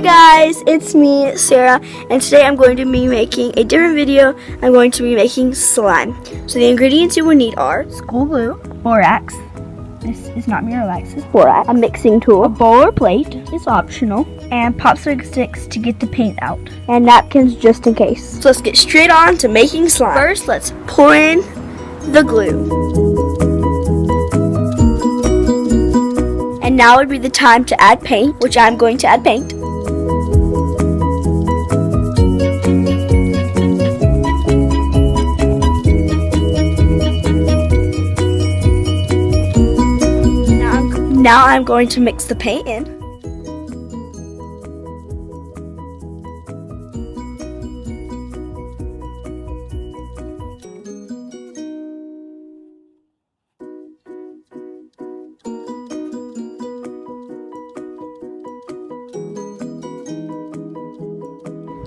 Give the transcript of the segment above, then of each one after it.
guys, it's me, Sarah, and today I'm going to be making a different video. I'm going to be making slime. So the ingredients you will need are school glue, borax, this is not Miralax, it's borax, a mixing tool, a bowl or plate is optional, and popsicle sticks to get the paint out, and napkins just in case. So let's get straight on to making slime. First, let's pour in the glue. And now would be the time to add paint, which I'm going to add paint. Now I'm going to mix the paint in.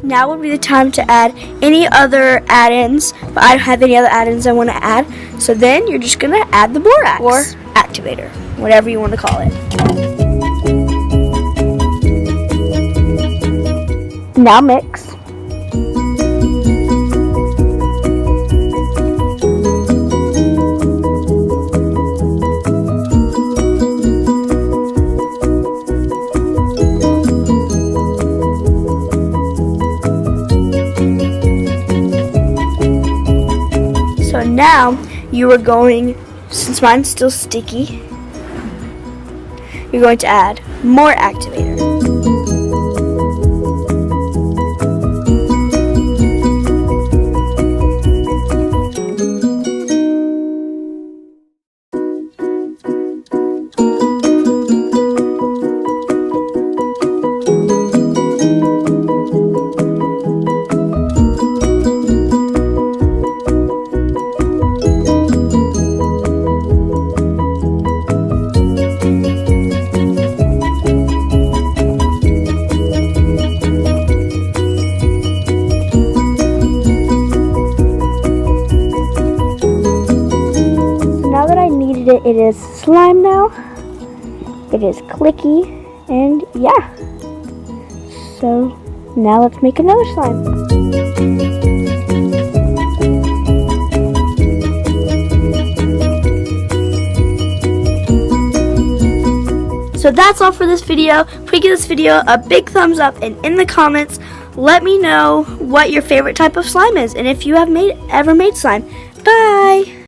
Now would be the time to add any other add-ins, but I don't have any other add-ins I want to add. So then you're just going to add the borax or activator, whatever you want to call it. Now mix. So now you are going, since mine's still sticky, you're going to add more activator. It is slime now. It is clicky, and yeah. So now let's make another slime. So that's all for this video. Please give this video a big thumbs up, and in the comments let me know what your favorite type of slime is and if you have ever made slime. Bye!